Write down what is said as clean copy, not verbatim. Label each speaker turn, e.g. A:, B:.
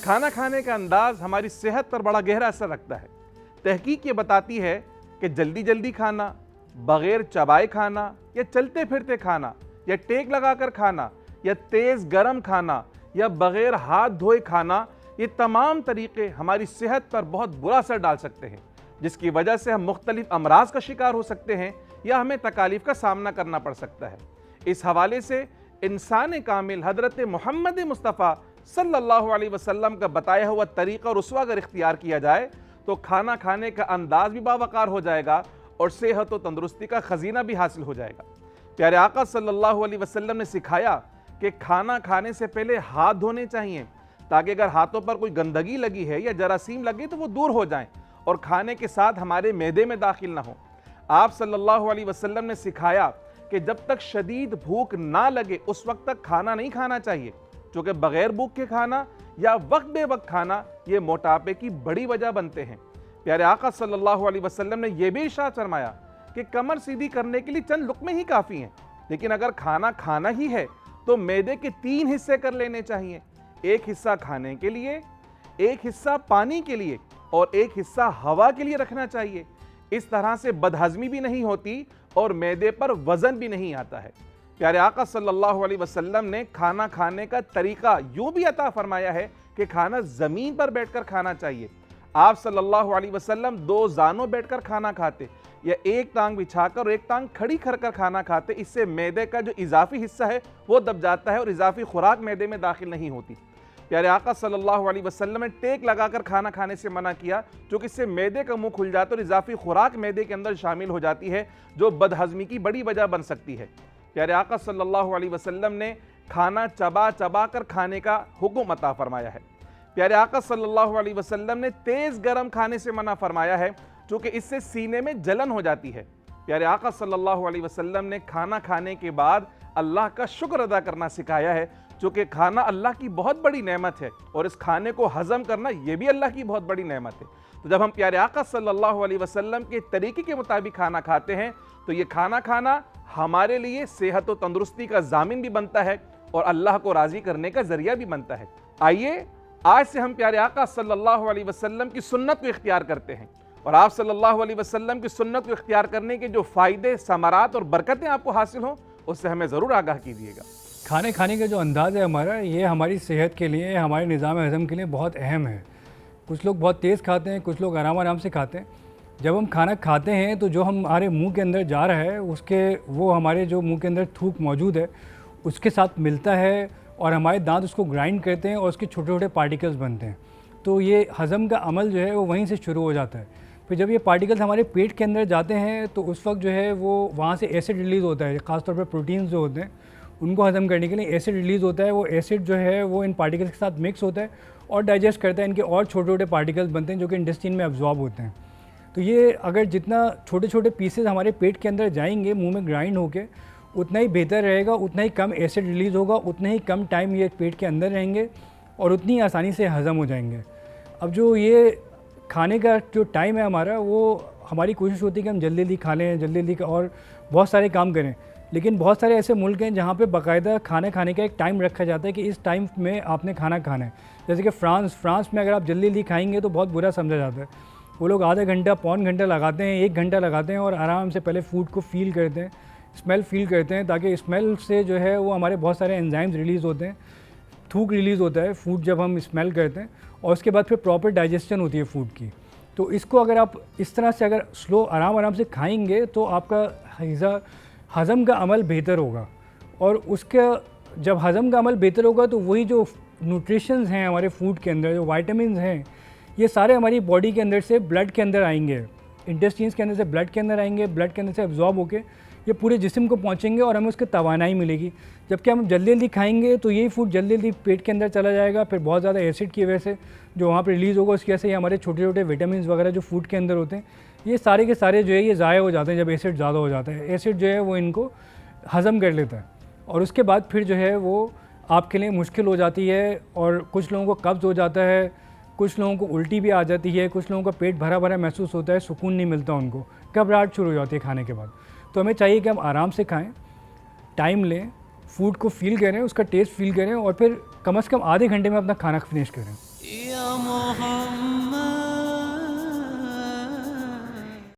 A: खाना खाने का अंदाज हमारी सेहत पर बड़ा गहरा असर रखता है। तहकीक ये बताती है कि जल्दी जल्दी खाना, बगैर चबाए खाना, या चलते फिरते खाना, या टेक लगाकर खाना, या तेज़ गर्म खाना, या बगैर हाथ धोए खाना, ये तमाम तरीक़े हमारी सेहत पर बहुत बुरा असर डाल सकते हैं, जिसकी वजह से हम मुख्तलिफ अमराज का शिकार हो सकते हैं या हमें तकालीफ का सामना करना पड़ सकता है। इस हवाले से इंसान कामिल हज़रत मोहम्मद मुस्तफ़ा सल्लल्लाहु अलैहि वसल्लम का बताया हुआ तरीक़ा और उसवा अगर इख्तियार किया जाए तो खाना खाने का अंदाज भी बावकार हो जाएगा और सेहत और तंदुरुस्ती का ख़ज़ीना भी हासिल हो जाएगा। प्यारे आका सल्लल्लाहु अलैहि वसल्लम ने सिखाया कि खाना खाने से पहले हाथ धोने चाहिए, ताकि अगर हाथों पर कोई गंदगी लगी है या जरासीम लगे तो वो दूर हो जाएं और खाने के साथ हमारे मैदे में दाखिल ना हो। आप सल्लल्लाहु अलैहि वसल्लम ने सिखाया कि जब तक शदीद भूख ना लगे उस वक्त तक खाना नहीं खाना चाहिए, चूँकि बग़ैर भूख के खाना या वक्त बे वक्त खाना ये मोटापे की बड़ी वजह बनते हैं। प्यारे आका सल्लल्लाहु अलैहि वसल्लम ने यह भी इरशाद फरमाया कि कमर सीधी करने के लिए चंद लुक़मे ही काफ़ी हैं, लेकिन अगर खाना खाना ही है तो मैदे के 3 हिस्से कर लेने चाहिए। एक हिस्सा खाने के लिए, एक हिस्सा पानी के लिए और एक हिस्सा हवा के लिए रखना चाहिए। इस तरह से बदहज़मी भी नहीं होती और मैदे पर वज़न भी नहीं आता है। प्यारे आका सल्लल्लाहु अलैहि वसल्लम ने खाना खाने का तरीक़ा यूँ भी अता फरमाया है कि खाना ज़मीन पर बैठकर खाना चाहिए। आप सल्लल्लाहु अलैहि वसल्लम 2 ज़ानों बैठकर खाना खाते या एक टांग बिछाकर और एक टांग खड़ी कर खाना खाते। इससे मैदे का जो इजाफी हिस्सा है वो दब जाता है और इजाफी खुराक मैदे में दाखिल नहीं होती। प्यारे आका सल्लल्लाहु अलैहि वसल्लम ने टेक लगाकर खाना खाने से मना किया, क्योंकि इससे मैदे का मुंह खुल जाता है और इजाफी खुराक मैदे के अंदर शामिल हो जाती है, जो बदहज़मी की बड़ी वजह बन सकती है। प्यारे आका सल्लल्लाहु अलैहि वसल्लम ने खाना चबा चबा कर खाने का हुक्म अता फरमाया है। प्यारे आका सल्लल्लाहु अलैहि वसल्लम ने तेज़ गर्म खाने से मना फरमाया है, क्योंकि इससे सीने में जलन हो जाती है। प्यारे आका सल्लल्लाहु अलैहि वसल्लम ने खाना खाने के बाद अल्लाह का शुक्र अदा करना सिखाया है, चूँकि खाना अल्लाह की बहुत बड़ी नेमत है और इस खाने को हज़म करना यह भी अल्लाह की बहुत बड़ी नेमत है। तो जब हम प्यारे आका सल्लल्लाहु अलैहि वसल्लम के तरीक़े के मुताबिक खाना खाते हैं तो ये खाना खाना हमारे लिए सेहत और तंदुरुस्ती का ज़ामिन भी बनता है और अल्लाह को राज़ी करने का ज़रिया भी बनता है। आइए आज से हम प्यारे आका सल्लल्लाहु अलैहि वसल्लम की सुन्नत को इख्तियार करते हैं और आप सल्लल्लाहु अलैहि वसल्लम की सुन्नत को इख्तियार करने के जो फ़ायदे, समरात और बरकतें आपको हासिल हों उससे हमें ज़रूर आगाह कीजिएगा।
B: खाने खाने का जो अंदाज़ है हमारा, ये हमारी सेहत के लिए, हमारे निज़ाम हज़म के लिए बहुत अहम है। कुछ लोग बहुत तेज़ खाते हैं, कुछ लोग आराम आराम से खाते हैं। जब हम खाना खाते हैं तो जो हमारे मुंह के अंदर जा रहा है वो हमारे जो मुंह के अंदर थूक मौजूद है उसके साथ मिलता है और हमारे दांत उसको ग्राइंड करते हैं और उसके छोटे छोटे पार्टिकल्स बनते हैं। तो ये हज़म का अमल जो है वो वहीं से शुरू हो जाता है। फिर जब ये पार्टिकल्स हमारे पेट के अंदर जाते हैं तो उस वक्त जो है वो वहाँ से एसिड रिलीज़ होता है। ख़ासतौर पर प्रोटीन्स जो होते हैं उनको हज़म करने के लिए एसिड रिलीज़ होता है। वो एसिड जो है वो इन पार्टिकल्स के साथ मिक्स होता है और डाइजेस्ट करता है। इनके और छोटे छोटे पार्टिकल्स बनते हैं जो कि इंटेस्टाइन में अब्जॉर्ब होते हैं। तो ये अगर जितना छोटे छोटे पीसेस हमारे पेट के अंदर जाएंगे मुंह में ग्राइंड होके, उतना ही बेहतर रहेगा, उतना ही कम एसिड रिलीज़ होगा, उतना ही कम टाइम ये पेट के अंदर रहेंगे और उतनी आसानी से हज़म हो जाएंगे। अब जो ये खाने का जो टाइम है हमारा, वो हमारी कोशिश होती है कि हम जल्दी जल्दी खा लें, जल्दी जल्दी और बहुत सारे काम करें। लेकिन बहुत सारे ऐसे मुल्क हैं जहाँ पे बाकायदा खाना खाने का एक टाइम रखा जाता है कि इस टाइम में आपने खाना खाना है। जैसे कि फ्रांस में अगर आप जल्दी जल्दी खाएंगे तो बहुत बुरा समझा जाता है। वो लोग आधा घंटा, पौन घंटा लगाते हैं, 1 घंटा लगाते हैं और आराम से पहले फूड को फ़ील करते हैं, स्मेल फ़ील करते हैं, ताकि स्मेल से जो है वो हमारे बहुत सारे एंजाइम्स रिलीज़ होते हैं, थूक रिलीज़ होता है फूड जब हम स्मेल करते हैं और उसके बाद फिर प्रॉपर डाइजेशन होती है फूड की। तो इसको अगर आप इस तरह से अगर स्लो आराम से खाएंगे तो आपका हज़म का अमल बेहतर होगा और उसका जब हज़म का अमल बेहतर होगा तो वही जो न्यूट्रिशंस हैं हमारे फूड के अंदर, जो वाइटामिन हैं, ये सारे हमारी बॉडी के अंदर से ब्लड के अंदर आएंगे, इंटेस्टाइन्स के अंदर से ब्लड के अंदर आएंगे, ब्लड के अंदर से अब्जॉर्ब होके ये पूरे जिस्म को पहुंचेंगे और हमें उसकी तवानाई मिलेगी। जबकि हम जल्दी जल्दी खाएंगे तो यही फूड जल्दी जल्दी पेट के अंदर चला जाएगा, फिर बहुत ज़्यादा एसिड की वजह से जो वहाँ पर रिलीज़ होगा उसकी वजह से हमारे छोटे छोटे विटामिन वगैरह जो फूड के अंदर होते हैं ये सारे के सारे जो है ये ज़ाया हो जाते हैं जब एसिड ज़्यादा हो जाता है। एसिड जो है वो इनको हज़म कर लेता है और उसके बाद फिर जो है वो आपके लिए मुश्किल हो जाती है और कुछ लोगों को कब्ज़ हो जाता है, कुछ लोगों को उल्टी भी आ जाती है, कुछ लोगों का पेट भरा भरा महसूस होता है, सुकून नहीं मिलता उनको, घबराहट शुरू हो जाती है खाने के बाद। तो हमें चाहिए कि हम आराम से खाएं, टाइम लें, फूड को फील करें, उसका टेस्ट फील करें और फिर कम से कम आधे घंटे में अपना खाना फिनिश करें।